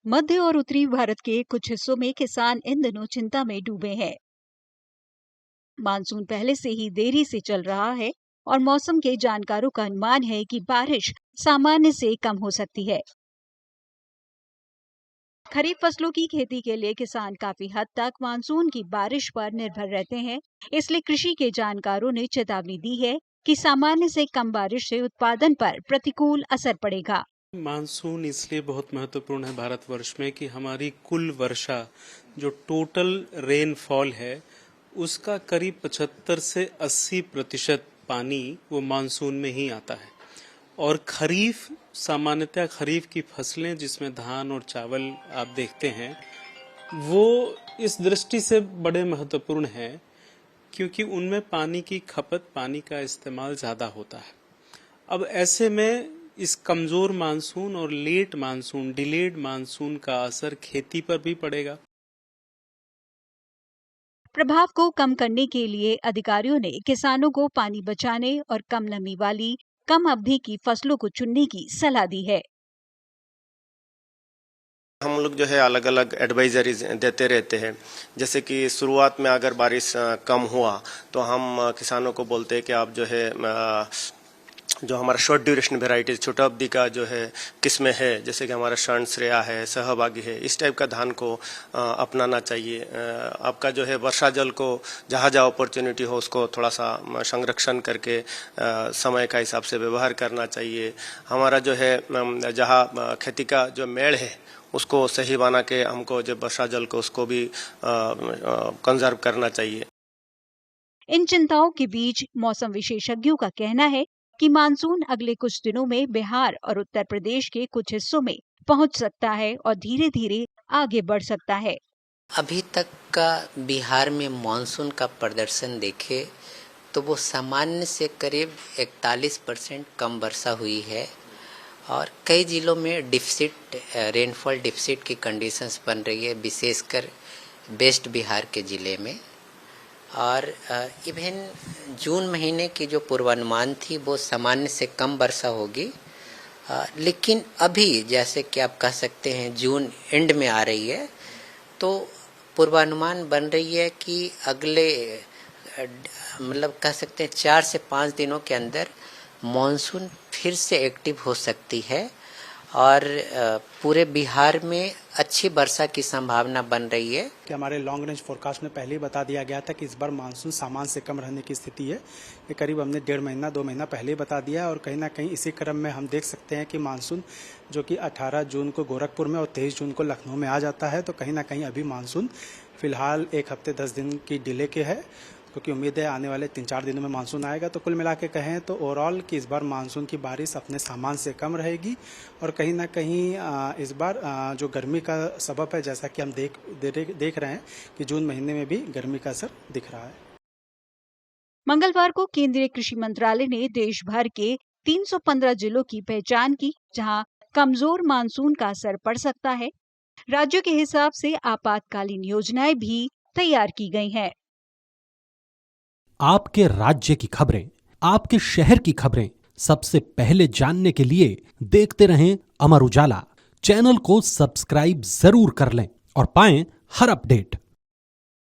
मध्य और उत्तरी भारत के कुछ हिस्सों में किसान इन दिनों चिंता में डूबे हैं। मानसून पहले से ही देरी से चल रहा है और मौसम के जानकारों का अनुमान है कि बारिश सामान्य से कम हो सकती है। खरीफ फसलों की खेती के लिए किसान काफी हद तक मानसून की बारिश पर निर्भर रहते हैं। इसलिए कृषि के जानकारों ने चेतावनी दी है कि सामान्य से कम बारिश से उत्पादन पर प्रतिकूल असर पड़ेगा। मानसून इसलिए बहुत महत्वपूर्ण है भारतवर्ष में कि हमारी कुल वर्षा जो टोटल रेनफॉल है उसका करीब 75 से 80% पानी वो मानसून में ही आता है। और खरीफ सामान्यतः खरीफ की फसलें जिसमें धान और चावल आप देखते हैं वो इस दृष्टि से बड़े महत्वपूर्ण हैं क्योंकि उनमें पानी की खपत, पानी का इस्तेमाल ज़्यादा होता है। अब ऐसे में इस कमज़ोर मानसून और लेट मानसून, डिलेड मानसून का असर खेती पर भी पड़ेगा। प्रभाव को कम करने के लिए अधिकारियों ने किसानों को पानी बचाने और कम नमी वाली कम अवधि की फसलों को चुनने की सलाह दी है। हम लोग जो है अलग अलग एडवाइजरीज देते रहते हैं। जैसे कि शुरुआत में अगर बारिश कम हुआ तो हम किसानों को बोलते हैं कि आप जो है जो हमारा शॉर्ट ड्यूरेशन वेराइटीज, छोटा अवधि का जो है किस्में है, जैसे कि हमारा शरण श्रेया है, सहभागी है, इस टाइप का धान को अपनाना चाहिए। आपका जो है वर्षा जल को जहाँ जहाँ अपॉर्चुनिटी हो उसको थोड़ा सा संरक्षण करके समय का हिसाब से व्यवहार करना चाहिए। हमारा जो है जहाँ खेती का जो मेड़ है उसको सही बना के हमको जो वर्षा जल को उसको भी कंजर्व करना चाहिए। इन चिंताओं के बीच मौसम विशेषज्ञों का कहना है कि मानसून अगले कुछ दिनों में बिहार और उत्तर प्रदेश के कुछ हिस्सों में पहुंच सकता है और धीरे धीरे आगे बढ़ सकता है। अभी तक का बिहार में मानसून का प्रदर्शन देखे तो वो सामान्य से करीब 41% कम वर्षा हुई है और कई जिलों में डिफिसिट, रेनफॉल डिफिसिट की कंडीशंस बन रही है, विशेषकर वेस्ट बिहार के ज़िले में। और इवन जून महीने की जो पूर्वानुमान थी वो सामान्य से कम वर्षा होगी, लेकिन अभी जैसे कि आप कह सकते हैं जून एंड में आ रही है तो पूर्वानुमान बन रही है कि अगले मतलब कह सकते हैं 4 से 5 दिनों के अंदर मॉनसून फिर से एक्टिव हो सकती है और पूरे बिहार में अच्छी वर्षा की संभावना बन रही है। कि हमारे लॉन्ग रेंज फोरकास्ट में पहले ही बता दिया गया था कि इस बार मानसून सामान्य से कम रहने की स्थिति है। ये करीब हमने 1.5 महीना 2 महीना पहले ही बता दिया है और कहीं ना कहीं इसी क्रम में हम देख सकते हैं कि मानसून जो कि 18 जून को गोरखपुर में और 23 जून को लखनऊ में आ जाता है। तो कहीं ना कहीं अभी मानसून फिलहाल 1 हफ्ते 10 दिन की डिले के है, क्योंकि उम्मीद है आने वाले 3-4 दिनों में मानसून आएगा। तो कुल मिला के कहें तो ओवरऑल कि इस बार मानसून की बारिश अपने सामान से कम रहेगी और कहीं ना कहीं इस बार जो गर्मी का सबब है, जैसा कि हम देख रहे हैं कि जून महीने में भी गर्मी का असर दिख रहा है। मंगलवार को केंद्रीय कृषि मंत्रालय ने देश भर के 315 जिलों की पहचान की जहां कमजोर मानसून का असर पड़ सकता है। राज्यों के हिसाब से आपातकालीन योजनाएं भी तैयार की गई हैं। आपके राज्य की खबरें, आपके शहर की खबरें सबसे पहले जानने के लिए देखते रहें अमर उजाला। चैनल को सब्सक्राइब जरूर कर लें और पाएं हर अपडेट।